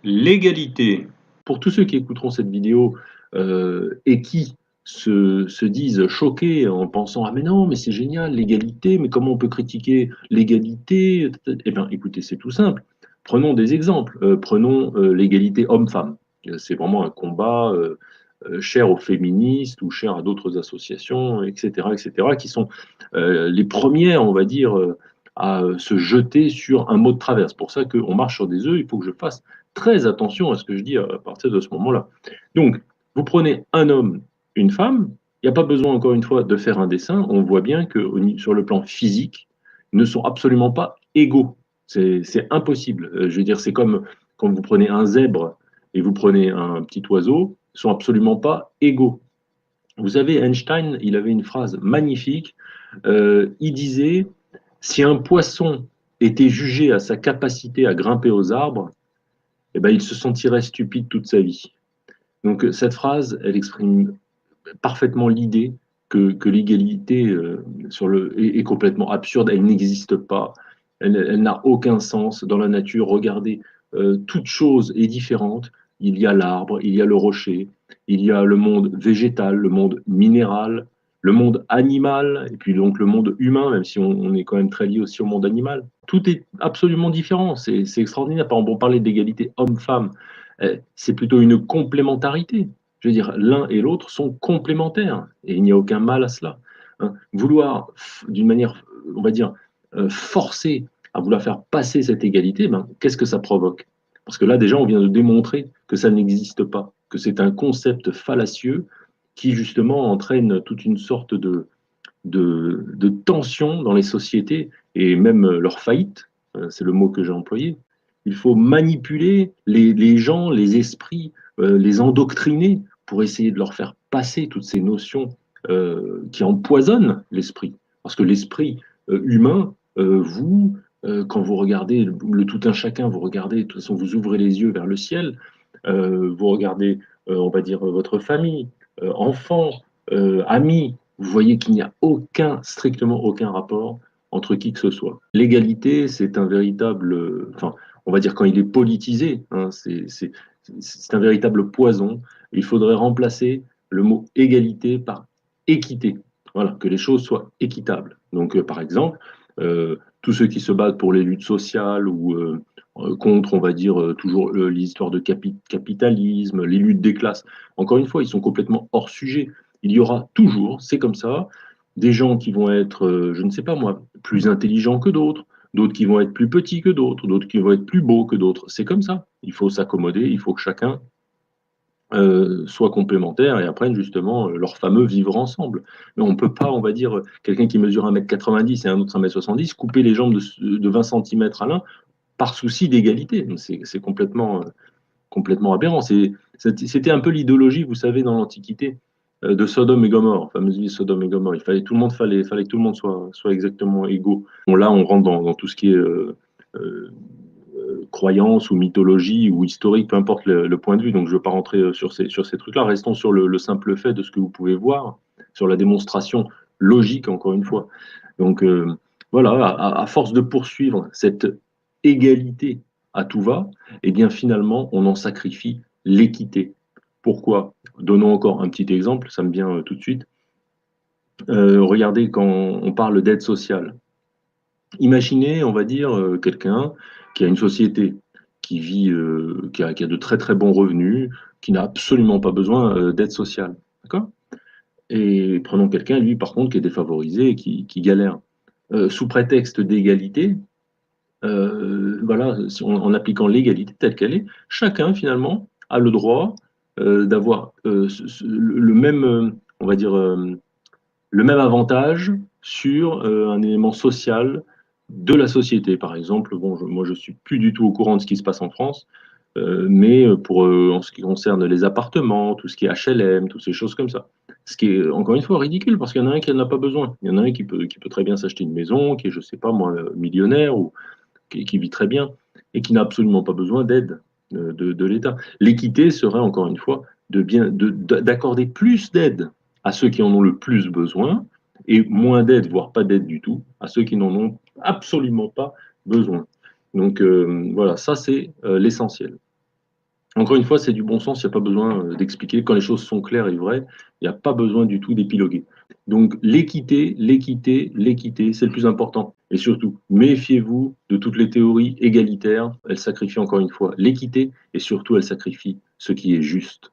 L'égalité. Pour tous ceux qui écouteront cette vidéo et qui se disent choqués en pensant ah mais non mais c'est génial l'égalité mais comment on peut critiquer l'égalité. Eh bien écoutez c'est tout simple. Prenons des exemples. Prenons l'égalité homme-femme. C'est vraiment un combat cher aux féministes ou cher à d'autres associations, etc., qui sont les premières, on va dire, à se jeter sur un mot de travers. C'est pour ça qu'on marche sur des œufs, il faut que je fasse très attention à ce que je dis à partir de ce moment-là. Donc, vous prenez un homme, une femme, il n'y a pas besoin, encore une fois, de faire un dessin, on voit bien que sur le plan physique, ils ne sont absolument pas égaux. C'est impossible. Je veux dire, c'est comme quand vous prenez un zèbre et vous prenez un petit oiseau, ils ne sont absolument pas égaux. Vous savez, Einstein, il avait une phrase magnifique. Il disait, si un poisson était jugé à sa capacité à grimper aux arbres, eh ben, il se sentirait stupide toute sa vie. Donc cette phrase, elle exprime parfaitement l'idée que l'égalité est complètement absurde, elle n'existe pas, elle n'a aucun sens dans la nature. Regardez, toute chose est différente. Il y a l'arbre, il y a le rocher, il y a le monde végétal, le monde minéral, le monde animal, et puis donc le monde humain, même si on est quand même très lié aussi au monde animal. Tout est absolument différent, c'est extraordinaire. Par exemple, on parlait d'égalité homme-femme, c'est plutôt une complémentarité. Je veux dire, l'un et l'autre sont complémentaires et il n'y a aucun mal à cela. Hein. Vouloir, d'une manière, on va dire, forcer à vouloir faire passer cette égalité, ben, qu'est-ce que ça provoque? Parce que là, déjà, on vient de démontrer que ça n'existe pas, que c'est un concept fallacieux qui, justement, entraîne toute une sorte de tension dans les sociétés et même leur faillite, c'est le mot que j'ai employé. Il faut manipuler les gens, les esprits, les endoctriner pour essayer de leur faire passer toutes ces notions qui empoisonnent l'esprit. Parce que l'esprit humain, quand vous regardez le tout un chacun, vous regardez, de toute façon, vous ouvrez les yeux vers le ciel, vous regardez, on va dire, votre famille, enfants, amis, vous voyez qu'il n'y a strictement aucun rapport entre qui que ce soit. L'égalité, c'est un véritable, enfin, on va dire quand il est politisé, hein, c'est un véritable poison. Il faudrait remplacer le mot égalité par équité. Voilà, que les choses soient équitables. Donc, par exemple, tous ceux qui se battent pour les luttes sociales ou contre, on va dire, toujours l'histoire de capitalisme, les luttes des classes, encore une fois, ils sont complètement hors sujet. Il y aura toujours, c'est comme ça, des gens qui vont être, je ne sais pas moi, plus intelligents que d'autres, d'autres qui vont être plus petits que d'autres qui vont être plus beaux que d'autres. C'est comme ça. Il faut s'accommoder, il faut que chacun soit complémentaire et apprennent justement leur fameux vivre ensemble. Mais on ne peut pas, on va dire, quelqu'un qui mesure 1,90 m et un autre 1,70 m, couper les jambes de 20 cm à l'un par souci d'égalité. C'est complètement aberrant. C'était un peu l'idéologie, vous savez, dans l'Antiquité, de Sodome et Gomorre, fameuse ville Sodome et Gomorre. Fallait que tout le monde soit exactement égaux. Bon, là, on rentre dans tout ce qui est euh, croyance ou mythologie ou historique, peu importe le point de vue. Donc, je ne veux pas rentrer sur ces trucs-là. Restons sur le simple fait de ce que vous pouvez voir, sur la démonstration logique, encore une fois. Donc, voilà, à force de poursuivre cette égalité à tout va, eh bien, finalement, on en sacrifie l'équité. Pourquoi? Donnons encore un petit exemple, ça me vient tout de suite. Regardez quand on parle d'aide sociale. Imaginez, on va dire, quelqu'un qui a une société, qui a de très très bons revenus, qui n'a absolument pas besoin d'aide sociale. D'accord? Et prenons quelqu'un, lui, par contre, qui est défavorisé et qui galère. Sous prétexte d'égalité, voilà, en appliquant l'égalité telle qu'elle est, chacun, finalement, a le droit d'avoir le même, on va dire, le même avantage sur un élément social de la société. Par exemple, bon, moi je suis plus du tout au courant de ce qui se passe en France, mais en ce qui concerne les appartements, tout ce qui est HLM, toutes ces choses comme ça. Ce qui est encore une fois ridicule parce qu'il y en a un qui n'en a pas besoin. Il y en a un qui peut très bien s'acheter une maison, qui est, je sais pas moi, millionnaire ou qui vit très bien et qui n'a absolument pas besoin d'aide de l'État. L'équité serait encore une fois d'accorder plus d'aide à ceux qui en ont le plus besoin et moins d'aide, voire pas d'aide du tout, à ceux qui n'en ont absolument pas besoin. Donc voilà, ça c'est l'essentiel. Encore une fois, c'est du bon sens, il n'y a pas besoin d'expliquer. Quand les choses sont claires et vraies, il n'y a pas besoin du tout d'épiloguer. Donc l'équité, l'équité, l'équité, c'est le plus important. Et surtout, méfiez-vous de toutes les théories égalitaires. Elles sacrifient encore une fois l'équité et surtout elles sacrifient ce qui est juste.